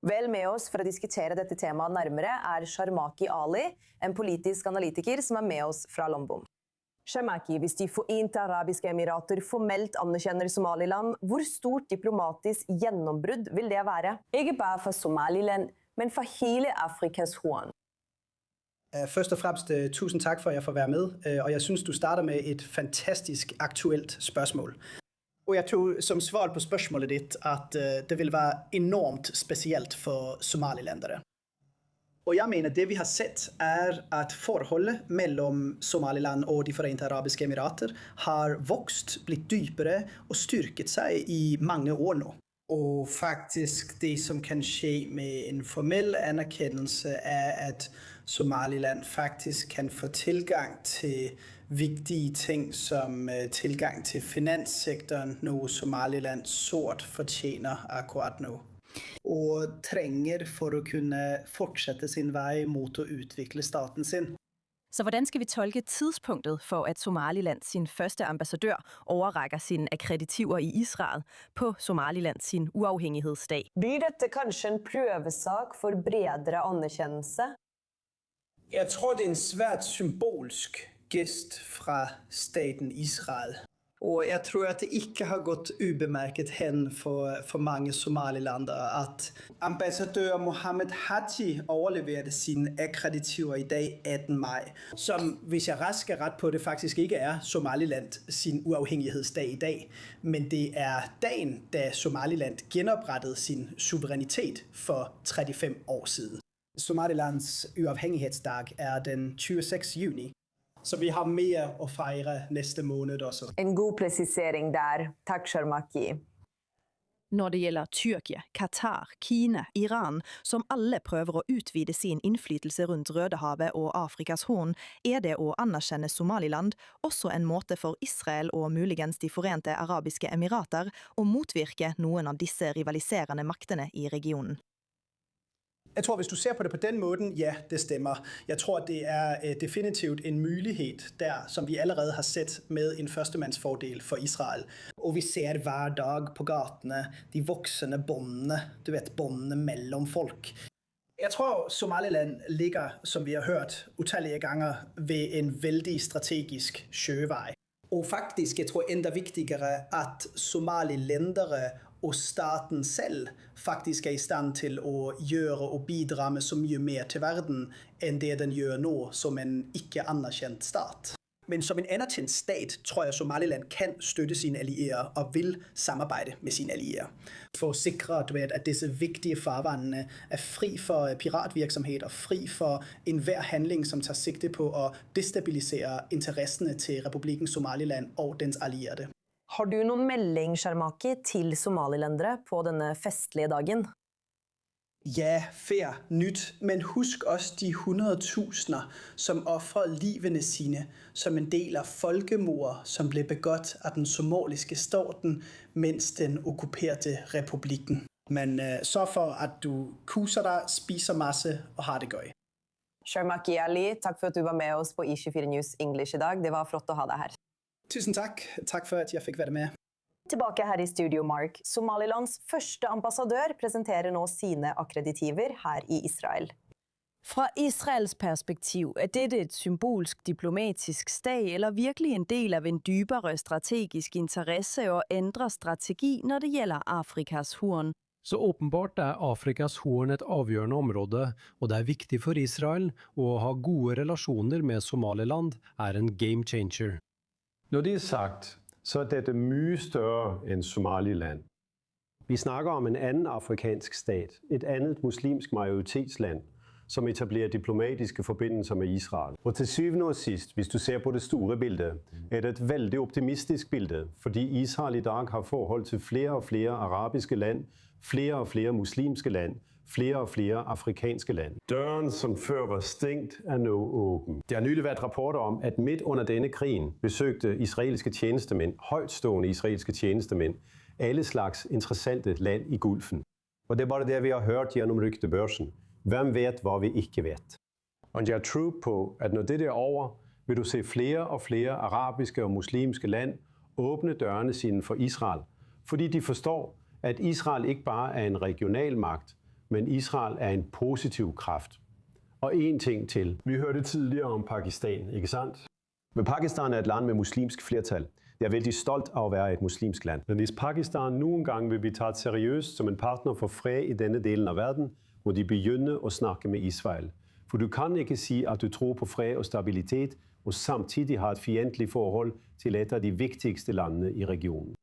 Vel med oss for å diskutere dette temaet nærmere er Sharmaki Ali, en politisk analytiker som er med oss fra London. Sharmaki, hvis De forente arabiske emirater formelt anerkjenner Somaliland, hvor stort diplomatisk gjennombrudd vil det være? Ikke bare for Somaliland, men for hele Afrikas Horn. Først og fremmest tusind tak for, at jeg får være med, og jeg synes, du starter med et fantastisk aktuelt spørgsmål. Og jeg tror som svar på spørgsmålet ditt at det vil være enormt spesielt for somalilandere. Og jeg mener, det vi har sett at forholdet mellom Somaliland og De forente arabiske emirater har vokst, blitt dypere og styrket seg i mange år nå. Og faktisk det som kan skje med en formell anerkendelse at Somaliland faktisk kan få tilgang til vigtige ting som tilgang til finanssektoren, noe Somaliland sort fortjener akkurat nå. Og trenger for å kunne fortsette sin vei mot å utvikle staten sin. Så hvordan skal vi tolke tidspunktet for, at Somaliland sin første ambassadør overrækker sine akkreditiver i Israel på Somaliland sin uafhængighedsdag? Blir dette kanskje en prøvesak for bredere anerkendelse? Jeg tror, det er en svært symbolsk gest fra staten Israel. Og jeg tror at det ikke har gått ubemærket hen for mange somalilandere at ambassadør Mohammed Haji overleverte sine akkreditiver i dag 18. maj, som, hvis jeg rask er ret på det, faktisk ikke er Somaliland sin uafhængighedsdag i dag, men det er dagen, da Somaliland genoprettede sin suverænitet for 35 år siden. Somalilands uafhængighedsdag er den 26. juni. Så vi har mere at fejre næste måned også. En god præcisering der. Tak, Sharmaki. Når det gjelder Tyrkia, Katar, Kina, Iran, som alle prøver å utvide sin innflytelse rundt Rødehavet og Afrikas Horn, er det å anerkjenne Somaliland også en måte for Israel og muligens De forente arabiske emirater å motvirke noen av disse rivaliserende maktene i regionen. Jeg tror, hvis du ser på det på den måten, ja, det stemmer. Jeg tror, det er definitivt en mulighed der, som vi allerede har sett med en førstemandsfordel for Israel. Og vi ser hver dag på gatene de voksende båndene, du vet, båndene mellom folk. Jeg tror, Somaliland ligger, som vi har hørt utallige ganger, ved en veldig strategisk sjøvej. Og faktisk, jeg tror enda vigtigere, at somalilendere og staten selv faktisk er i stand til å gjøre og bidra med så mye mer til verden, enn det den gjør nå som en ikke anerkjent stat. Men som en anerkjent stat, tror jeg Somaliland kan støtte sine allierede og vil samarbeide med sine allierede. For å sikre at disse viktige farvandene er fri for piratvirksomhet og fri for enhver handling, som tar sigte på å destabilisere interessene til Republikken Somaliland og dens allierede. Har du noen melding, Sharmaki, til somalilendere på denne festlige dagen? Ja, fair, nyt, men husk også de 100.000 som offrede livene sine som en del av folkemordet, som ble begått av den somaliske staten, mens den okkuperte republikken. Men så for at du koser deg, spiser masse og har det gøy. Sharmaki Ali, takk for at du var med oss på I24 News English i dag. Det var flott å ha deg her. Tusen takk. Takk for at jeg fikk være med. Tilbake her i studio, Mark. Somalilands første ambassadør presenterer nå sine akkreditiver her i Israel. Fra Israels perspektiv, er dette et symbolsk diplomatisk steg, eller virkelig en del av en dybere strategisk interesse å endre strategi når det gjelder Afrikas Horn? Så åpenbart er Afrikas Horn et avgjørende område, og det er viktig for Israel å ha gode relasjoner med Somaliland er en game changer. Når det er sagt, så er dette mye større enn Somaliland. Vi snakker om en annen afrikansk stat, et annet muslimsk majoritetsland, som etablerer diplomatiske forbindelser med Israel. Og til syvende og sidst, hvis du ser på det store bildet, er det et veldig optimistisk bilde, fordi Israel i dag har forhold til flere og flere arabiske land, flere og flere muslimske land, flere og flere afrikanske land. Døren, som før var stengt, er nå åben. Det har nylig vært rapporter om, at midt under denne krigen besøgte israelske tjenestemænd, højtstående israelske tjenestemænd, alle slags interessante land i Gulfen. Og det er bare det, vi har hørt gjennom ryktebørsen. Hvem vet, hva vi ikke vet? Og jeg tror på, at når det er over, vil du se flere og flere arabiske og muslimske land åbne dørene sine for Israel, fordi de forstår, at Israel ikke bare er en regional magt, men Israel er en positiv kraft. Og en ting til. Vi hørte tidligere om Pakistan, ikke sandt? Men Pakistan er et land med muslimsk flertal. Jeg er vældig stolt af at være et muslimsk land. Men hvis Pakistan nogle gange vil blive taget seriøst som en partner for fred i denne del af verden, må de begynde at snakke med Israel. For du kan ikke sige, at du tror på fred og stabilitet, og samtidig har et fjendtligt forhold til et af de vigtigste lande i regionen.